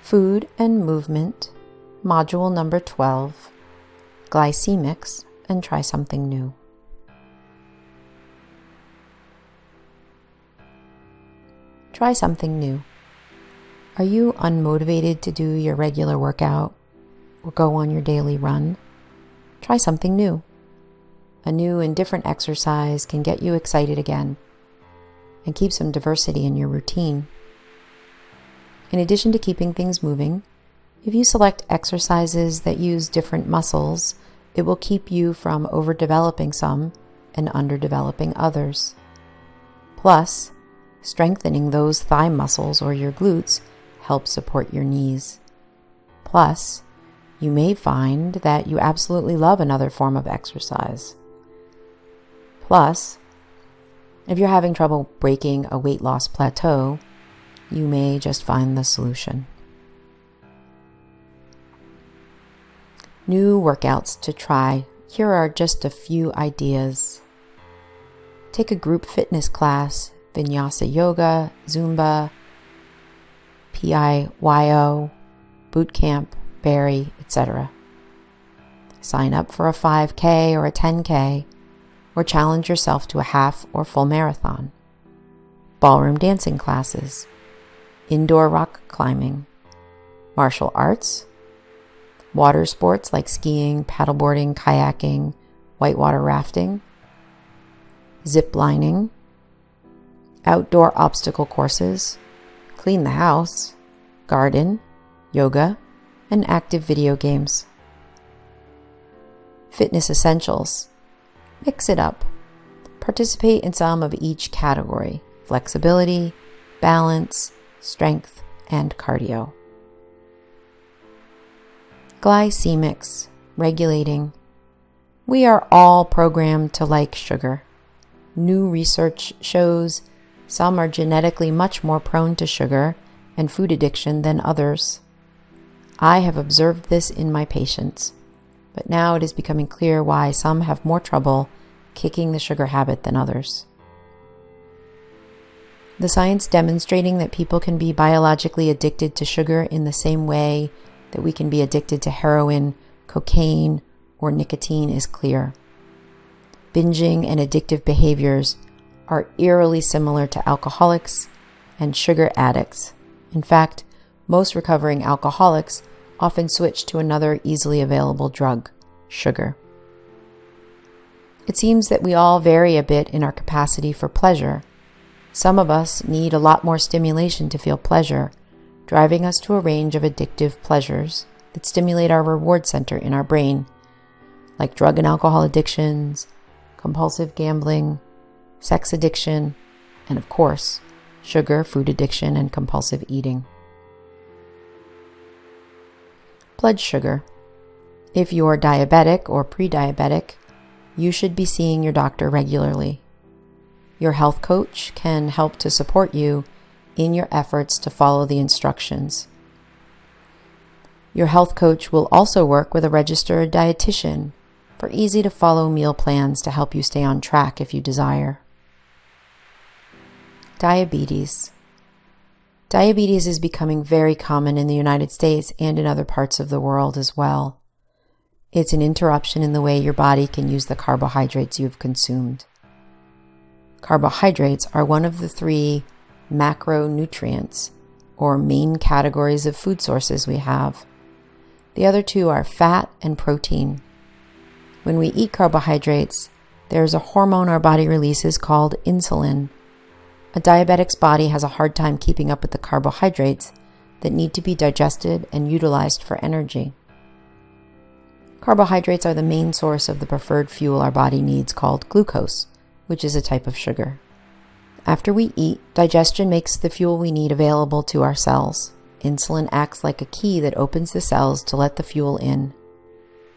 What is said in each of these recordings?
Food and Movement, Module number 12, Glycemics, and Try Something New. Try something new. Are you unmotivated to do your regular workout or go on your daily run? Try something new. A new and different exercise can get you excited again and keep some diversity in your routine. In addition to keeping things moving, if you select exercises that use different muscles, it will keep you from overdeveloping some and underdeveloping others. Plus, strengthening those thigh muscles or your glutes helps support your knees. Plus, you may find that you absolutely love another form of exercise. Plus, if you're having trouble breaking a weight loss plateau, you may just find the solution. New workouts to try. Here are just a few ideas. Take a group fitness class, Vinyasa Yoga, Zumba, PIYO, boot camp, Barry, etc. Sign up for a 5K or a 10K, or challenge yourself to a half or full marathon. Ballroom dancing classes, indoor rock climbing, martial arts, water sports like skiing, paddleboarding, kayaking, whitewater rafting, zip lining, outdoor obstacle courses, clean the house, garden, yoga, and active video games. Fitness essentials. Mix it up. Participate in some of each category: flexibility, balance, strength, and cardio. Glycemics, regulating. We are all programmed to like sugar. New research shows some are genetically much more prone to sugar and food addiction than others. I have observed this in my patients, but now it is becoming clear why some have more trouble kicking the sugar habit than others. The science demonstrating that people can be biologically addicted to sugar in the same way that we can be addicted to heroin, cocaine, or nicotine is clear. Binging and addictive behaviors are eerily similar to alcoholics and sugar addicts. In fact, most recovering alcoholics often switch to another easily available drug, sugar. It seems that we all vary a bit in our capacity for pleasure. Some of us need a lot more stimulation to feel pleasure, driving us to a range of addictive pleasures that stimulate our reward center in our brain, like drug and alcohol addictions, compulsive gambling, sex addiction, and of course, sugar, food addiction, and compulsive eating. Blood sugar. If you're diabetic or pre-diabetic, you should be seeing your doctor regularly. Your health coach can help to support you in your efforts to follow the instructions. Your health coach will also work with a registered dietitian for easy-to-follow meal plans to help you stay on track if you desire. Diabetes. Diabetes is becoming very common in the United States and in other parts of the world as well. It's an interruption in the way your body can use the carbohydrates you've consumed. Carbohydrates are one of the 3 macronutrients, or main categories of food sources we have. The other 2 are fat and protein. When we eat carbohydrates, there's a hormone our body releases called insulin. A diabetic's body has a hard time keeping up with the carbohydrates that need to be digested and utilized for energy. Carbohydrates are the main source of the preferred fuel our body needs called glucose, which is a type of sugar. After we eat, digestion makes the fuel we need available to our cells. Insulin acts like a key that opens the cells to let the fuel in.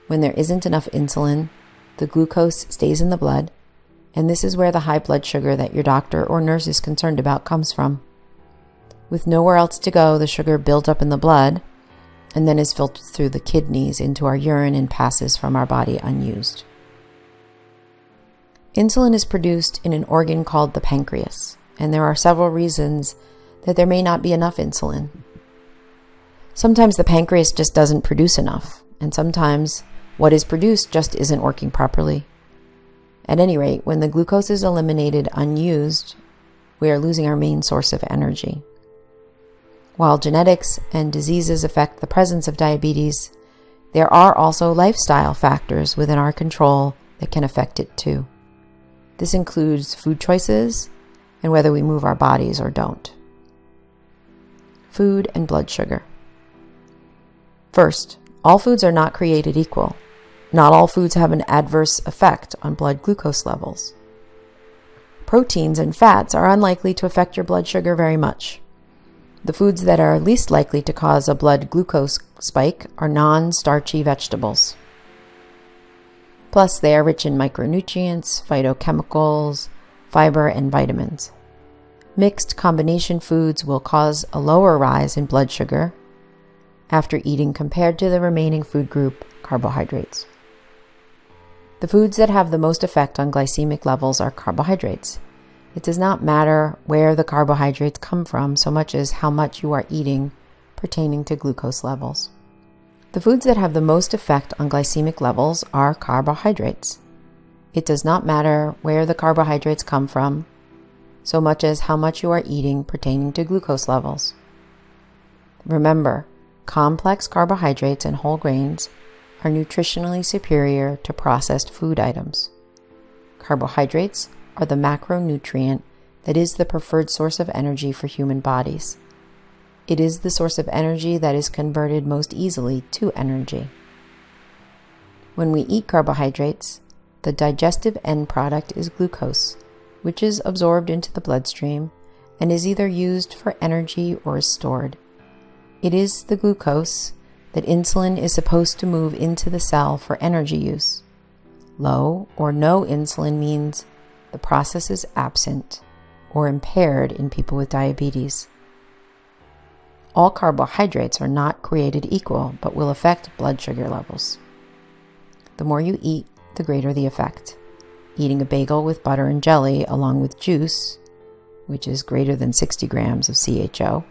When there isn't enough insulin, the glucose stays in the blood, and this is where the high blood sugar that your doctor or nurse is concerned about comes from. With nowhere else to go, the sugar builds up in the blood and then is filtered through the kidneys into our urine and passes from our body unused. Insulin is produced in an organ called the pancreas, and there are several reasons that there may not be enough insulin. Sometimes the pancreas just doesn't produce enough, and sometimes what is produced just isn't working properly. At any rate, when the glucose is eliminated unused, we are losing our main source of energy. While genetics and diseases affect the presence of diabetes, there are also lifestyle factors within our control that can affect it too. This includes food choices and whether we move our bodies or don't. Food and blood sugar. First, all foods are not created equal. Not all foods have an adverse effect on blood glucose levels. Proteins and fats are unlikely to affect your blood sugar very much. The foods that are least likely to cause a blood glucose spike are non-starchy vegetables. Plus, they are rich in micronutrients, phytochemicals, fiber, and vitamins. Mixed combination foods will cause a lower rise in blood sugar after eating compared to the remaining food group, carbohydrates. The foods that have the most effect on glycemic levels are carbohydrates. It does not matter where the carbohydrates come from so much as how much you are eating pertaining to glucose levels. The foods that have the most effect on glycemic levels are carbohydrates. It does not matter where the carbohydrates come from so much as how much you are eating pertaining to glucose levels. Remember, complex carbohydrates and whole grains are nutritionally superior to processed food items. Carbohydrates are the macronutrient that is the preferred source of energy for human bodies. It is the source of energy that is converted most easily to energy. When we eat carbohydrates, the digestive end product is glucose, which is absorbed into the bloodstream and is either used for energy or is stored. It is the glucose that insulin is supposed to move into the cell for energy use. Low or no insulin means the process is absent or impaired in people with diabetes. All carbohydrates are not created equal, but will affect blood sugar levels. The more you eat, the greater the effect. Eating a bagel with butter and jelly along with juice, which is greater than 60 grams of CHO,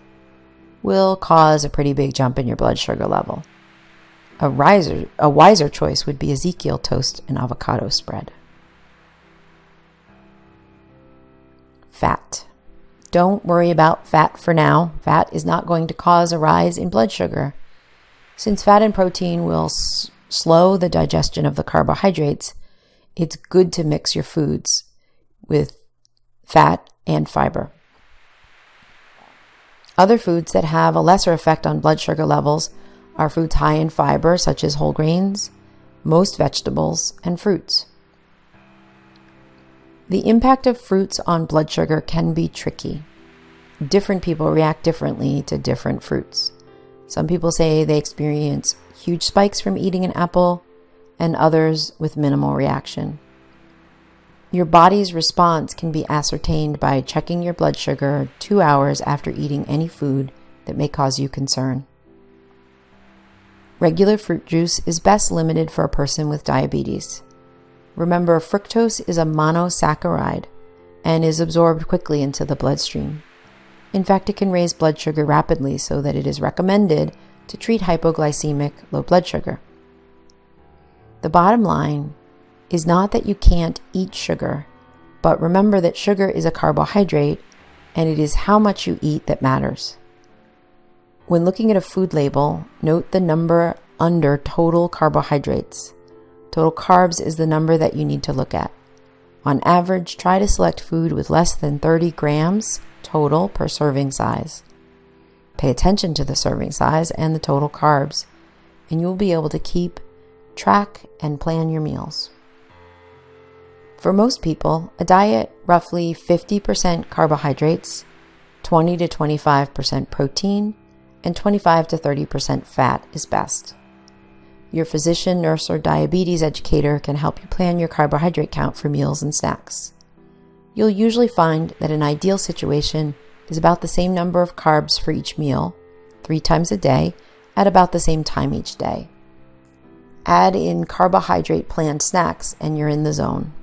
will cause a pretty big jump in your blood sugar level. A wiser choice would be Ezekiel toast and avocado spread. Fat. Don't worry about fat for now. Fat is not going to cause a rise in blood sugar. Since fat and protein will slow the digestion of the carbohydrates, it's good to mix your foods with fat and fiber. Other foods that have a lesser effect on blood sugar levels are foods high in fiber, such as whole grains, most vegetables, and fruits. The impact of fruits on blood sugar can be tricky. Different people react differently to different fruits. Some people say they experience huge spikes from eating an apple, and others with minimal reaction. Your body's response can be ascertained by checking your blood sugar 2 hours after eating any food that may cause you concern. Regular fruit juice is best limited for a person with diabetes. Remember, fructose is a monosaccharide and is absorbed quickly into the bloodstream. In fact, it can raise blood sugar rapidly, so that it is recommended to treat hypoglycemic low blood sugar. The bottom line is not that you can't eat sugar, but remember that sugar is a carbohydrate and it is how much you eat that matters. When looking at a food label, note the number under total carbohydrates. Total carbs is the number that you need to look at. On average, try to select food with less than 30 grams total per serving size. Pay attention to the serving size and the total carbs, and you'll be able to keep track and plan your meals. For most people, a diet roughly 50% carbohydrates, 20 to 25% protein, and 25 to 30% fat is best. Your physician, nurse, or diabetes educator can help you plan your carbohydrate count for meals and snacks. You'll usually find that an ideal situation is about the same number of carbs for each meal, 3 times a day, at about the same time each day. Add in carbohydrate planned snacks and you're in the zone.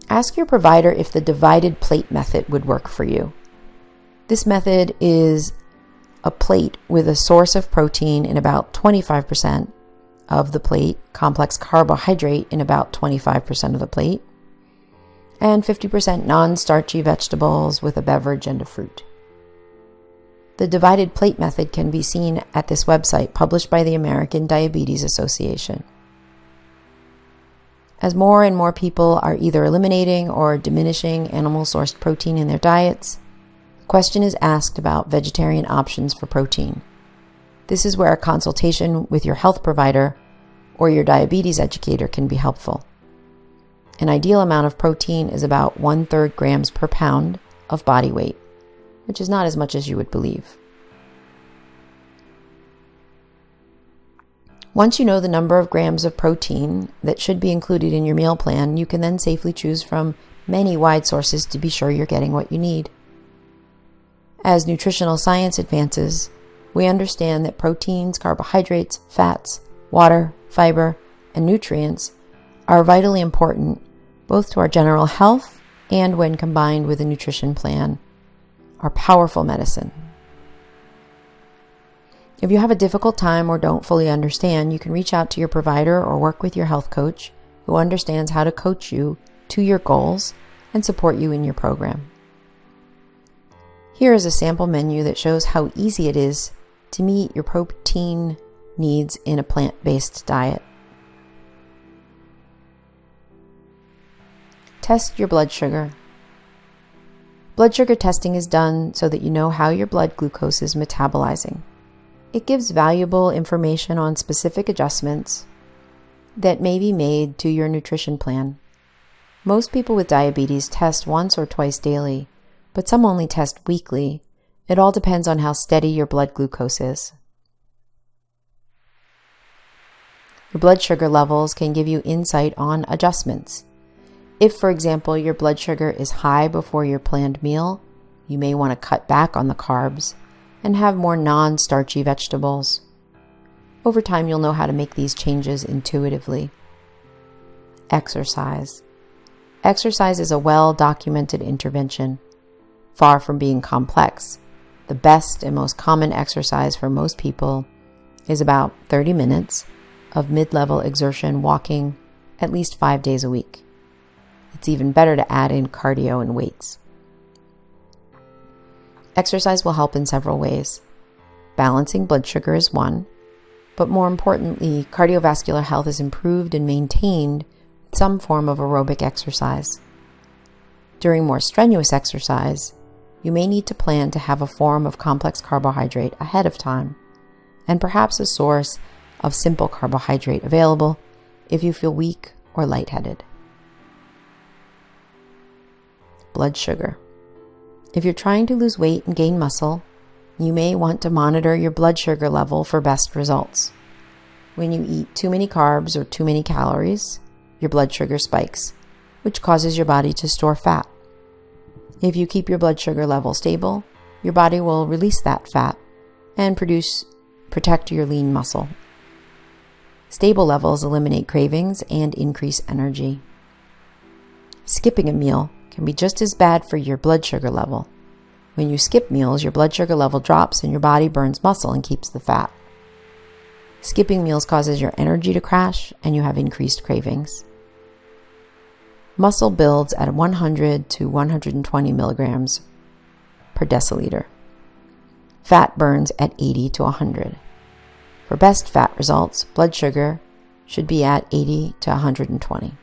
Ask your provider if the divided plate method would work for you. This method is a plate with a source of protein in about 25% of the plate, complex carbohydrate in about 25% of the plate, and 50% non-starchy vegetables with a beverage and a fruit. The divided plate method can be seen at this website published by the American Diabetes Association. As more and more people are either eliminating or diminishing animal-sourced protein in their diets, the question is asked about vegetarian options for protein. This is where a consultation with your health provider or your diabetes educator can be helpful. An ideal amount of protein is about 1/3 grams per pound of body weight, which is not as much as you would believe. Once you know the number of grams of protein that should be included in your meal plan, you can then safely choose from many wide sources to be sure you're getting what you need. As nutritional science advances, we understand that proteins, carbohydrates, fats, water, fiber, and nutrients are vitally important both to our general health and, when combined with a nutrition plan, are powerful medicine. If you have a difficult time or don't fully understand, you can reach out to your provider or work with your health coach who understands how to coach you to your goals and support you in your program. Here is a sample menu that shows how easy it is to meet your protein needs in a plant-based diet. Test your blood sugar. Blood sugar testing is done so that you know how your blood glucose is metabolizing. It gives valuable information on specific adjustments that may be made to your nutrition plan. Most people with diabetes test once or twice daily, but some only test weekly. It all depends on how steady your blood glucose is. Your blood sugar levels can give you insight on adjustments. If, for example, your blood sugar is high before your planned meal, you may want to cut back on the carbs and have more non-starchy vegetables. Over time, you'll know how to make these changes intuitively. Exercise. Exercise is a well-documented intervention. Far from being complex, the best and most common exercise for most people is about 30 minutes of mid-level exertion walking at least 5 days a week. It's even better to add in cardio and weights. Exercise will help in several ways. Balancing blood sugar is one, but more importantly, cardiovascular health is improved and maintained with some form of aerobic exercise. During more strenuous exercise, you may need to plan to have a form of complex carbohydrate ahead of time, and perhaps a source of simple carbohydrate available if you feel weak or lightheaded. Blood sugar. If you're trying to lose weight and gain muscle, you may want to monitor your blood sugar level for best results. When you eat too many carbs or too many calories, your blood sugar spikes, which causes your body to store fat. If you keep your blood sugar level stable, your body will release that fat and protect your lean muscle. Stable levels eliminate cravings and increase energy. Skipping a meal can be just as bad for your blood sugar level. When you skip meals, your blood sugar level drops and your body burns muscle and keeps the fat. Skipping meals causes your energy to crash and you have increased cravings. Muscle builds at 100 to 120 milligrams per deciliter. Fat burns at 80 to 100. For best fat results, blood sugar should be at 80 to 120.